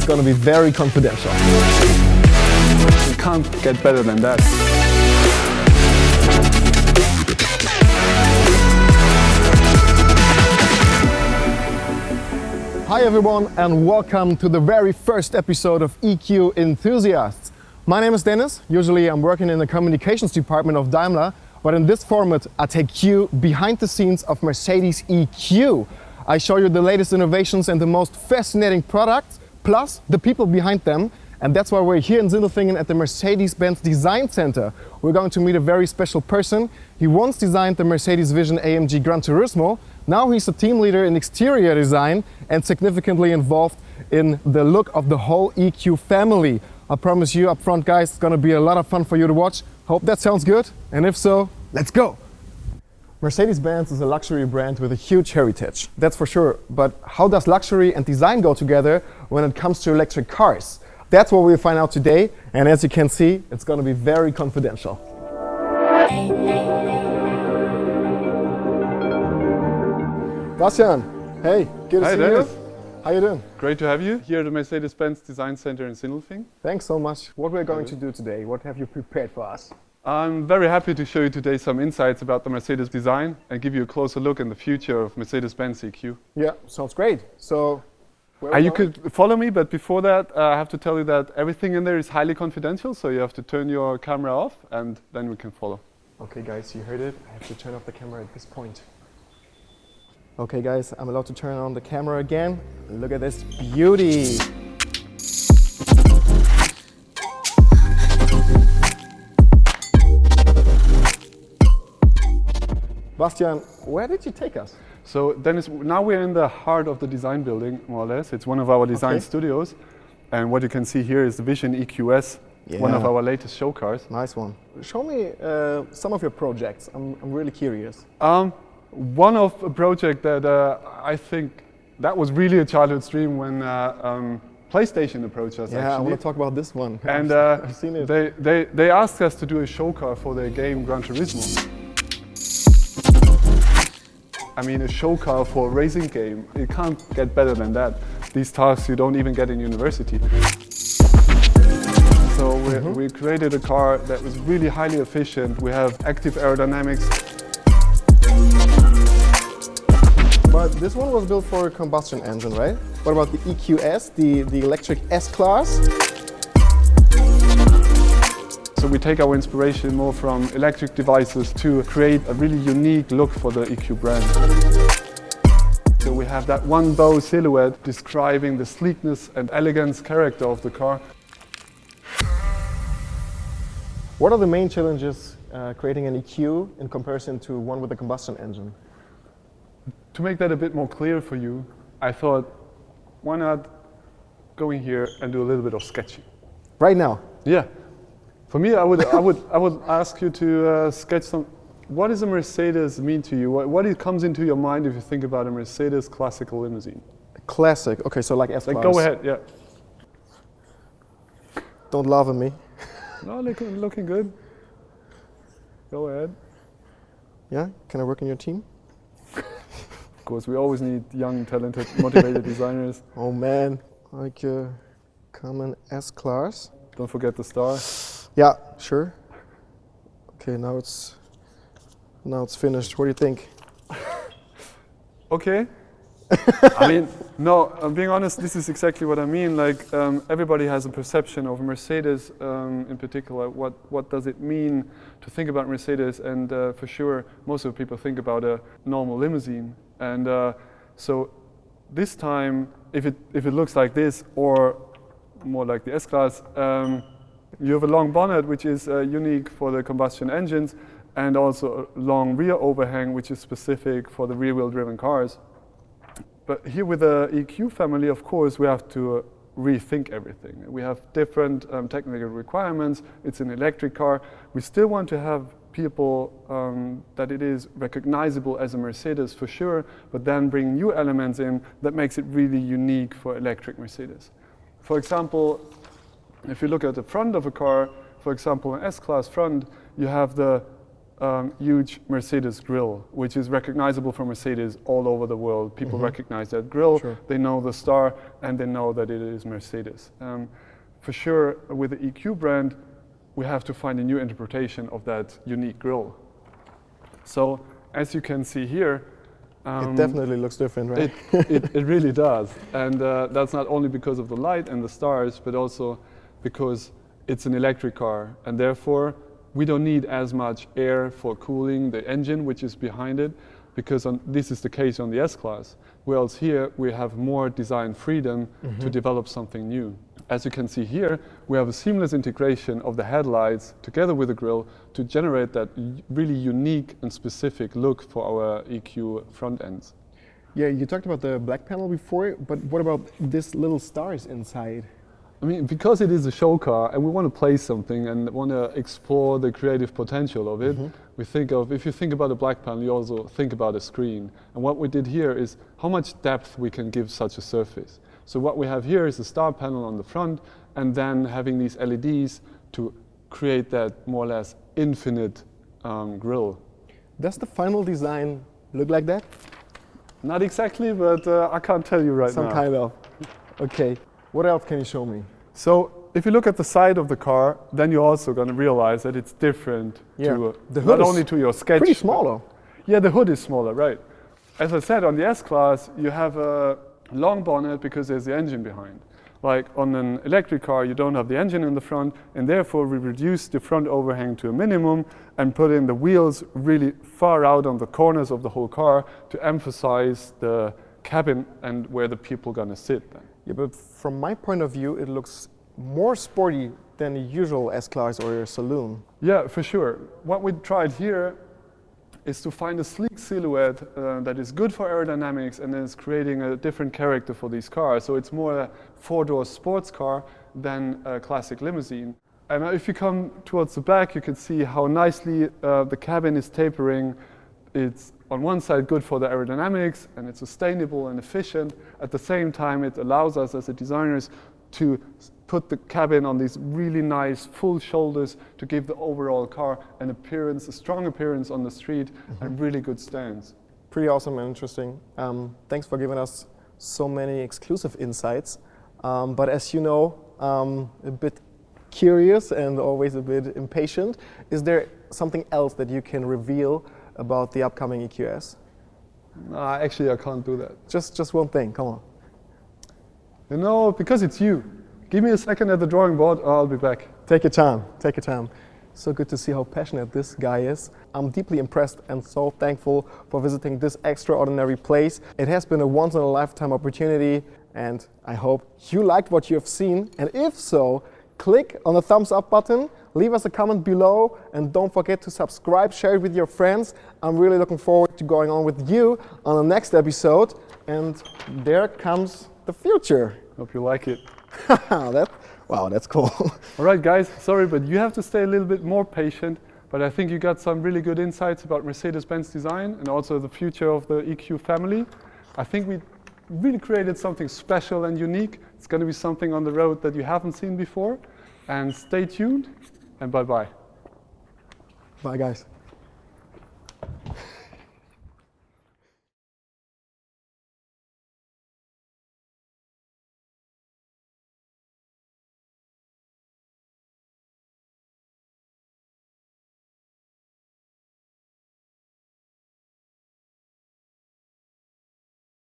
going to be very confidential. You can't get better than that. Hi everyone and welcome to the very first episode of EQ Enthusiasts. My name is Dennis. Usually I'm working in the communications department of Daimler, but in this format I take you behind the scenes of Mercedes EQ. I show you the latest innovations and the most fascinating products, plus the people behind them. And that's why we're here in Sindelfingen at the Mercedes-Benz Design Center. We're going to meet a very special person. He once designed the Mercedes Vision AMG Gran Turismo. Now he's a team leader in exterior design and significantly involved in the look of the whole EQ family. I promise you up front, guys, it's gonna be a lot of fun for you to watch. Hope that sounds good, and if so, let's go! Mercedes-Benz is a luxury brand with a huge heritage, that's for sure. But how does luxury and design go together when it comes to electric cars? That's what we'll find out today, and as you can see, it's gonna be very confidential. Bastian, hey, good to see Dennis. you. How you doing? Great to have you here at the Mercedes-Benz Design Center in Sindelfingen. Thanks so much. What we're going to do today, what have you prepared for us? I'm very happy to show you today some insights about the Mercedes design and give you a closer look in the future of Mercedes-Benz EQ. Yeah, sounds great. So, You could follow me, but before that, I have to tell you that everything in there is highly confidential, so you have to turn your camera off and then we can follow. Okay guys, you heard it. I have to turn off the camera at this point. Okay guys, I'm allowed to turn on the camera again. Look at this beauty. Bastian, where did you take us? So Dennis, now we're in the heart of the design building, more or less. It's one of our design studios. And what you can see here is the Vision EQS, one of our latest show cars. Nice one. Show me some of your projects. I'm really curious. One of a project that I think that was really a childhood dream when PlayStation approached us. Yeah, actually. I want to talk about this one. And I've seen it. they asked us to do a show car for their game Gran Turismo. I mean, a show car for a racing game, you can't get better than that. These tasks you don't even get in university. So we created a car that was really highly efficient. We have active aerodynamics. But this one was built for a combustion engine, right? What about the EQS, the electric S-Class? So we take our inspiration more from electric devices to create a really unique look for the EQ brand. So we have that one bow silhouette describing the sleekness and elegance character of the car. What are the main challenges creating an EQ in comparison to one with a combustion engine? To make that a bit more clear for you, I thought, why not go in here and do a little bit of sketching? Right now? Yeah. For me, I would ask you to sketch some. What does a Mercedes mean to you? What comes into your mind if you think about a Mercedes classical limousine? Classic. Okay, so like S-Class. Like, go ahead, yeah. Don't laugh at me. No, looking good. Go ahead. Yeah? Can I work in your team? Of course, we always need young, talented, motivated designers. Oh man, like a common S-Class. Don't forget the star. Yeah, sure. Okay, now it's finished. What do you think? Okay. I mean, no, I'm being honest, this is exactly what I mean. Like, everybody has a perception of Mercedes in particular. What does it mean to think about Mercedes? And for sure, most of the people think about a normal limousine. And so this time, if it looks like this, or more like the S-Class, you have a long bonnet, which is unique for the combustion engines, and also a long rear overhang, which is specific for the rear-wheel driven cars. But here with the EQ family, of course, we have to rethink everything. We have different technical requirements. It's an electric car. We still want to have people that it is recognizable as a Mercedes for sure, but then bring new elements in that makes it really unique for electric Mercedes. For example, if you look at the front of a car, for example, an S-Class front, you have the huge Mercedes grille, which is recognizable for Mercedes all over the world. People recognize that grille, Sure. they know the star, and they know that it is Mercedes. For sure, with the EQ brand, we have to find a new interpretation of that unique grille. So, as you can see here, It definitely looks different, right? it really does. And that's not only because of the light and the stars, but also because it's an electric car. And therefore, we don't need as much air for cooling the engine, which is behind it, because this is the case on the S-Class. Whereas here, we have more design freedom to develop something new. As you can see here, we have a seamless integration of the headlights together with the grille to generate that really unique and specific look for our EQ front ends. Yeah, you talked about the black panel before, but what about this little stars inside? I mean, because it is a show car and we want to play something and want to explore the creative potential of it, we think of, if you think about a black panel, you also think about a screen. And what we did here is how much depth we can give such a surface. So what we have here is a star panel on the front, and then having these LEDs to create that more or less infinite grille. Does the final design look like that? Not exactly, but I can't tell you right now. Some kind of. Okay. What else can you show me? So if you look at the side of the car, then you're also going to realize that it's different to The hood not is only to your sketch. pretty small though. Yeah, the hood is smaller, right. As I said, on the S-Class, you have a long bonnet because there's the engine behind. Like on an electric car, you don't have the engine in the front, and therefore we reduce the front overhang to a minimum and put in the wheels really far out on the corners of the whole car to emphasize the cabin and where the people are going to sit then. Yeah, but from my point of view, it looks more sporty than the usual S-Class or a saloon. Yeah, for sure. What we tried here is to find a sleek silhouette that is good for aerodynamics and is creating a different character for these cars. So it's more a four-door sports car than a classic limousine. And if you come towards the back, you can see how nicely the cabin is tapering. It's on one side good for the aerodynamics, and it's sustainable and efficient. At the same time, it allows us as designers to put the cabin on these really nice full shoulders to give the overall car an appearance, a strong appearance on the street, and really good stance. Pretty awesome and interesting. Thanks for giving us so many exclusive insights. But as you know, a bit curious and always a bit impatient. Is there something else that you can reveal about the upcoming EQS? Actually, I can't do that. Just one thing, come on. You know, because it's you. Give me a second at the drawing board, or I'll be back. Take your time, take your time. So good to see how passionate this guy is. I'm deeply impressed and so thankful for visiting this extraordinary place. It has been a once-in-a-lifetime opportunity, and I hope you liked what you have seen. And if so, click on the thumbs up button, leave us a comment below, and don't forget to subscribe, share it with your friends. I'm really looking forward to going on with you on the next episode. And there comes the future. Hope you like it. Wow, that's cool. All right, guys, sorry, but you have to stay a little bit more patient. But I think you got some really good insights about Mercedes-Benz design and also the future of the EQ family. I think we really created something special and unique. It's going to be something on the road that you haven't seen before. And stay tuned, and bye-bye. Bye, guys.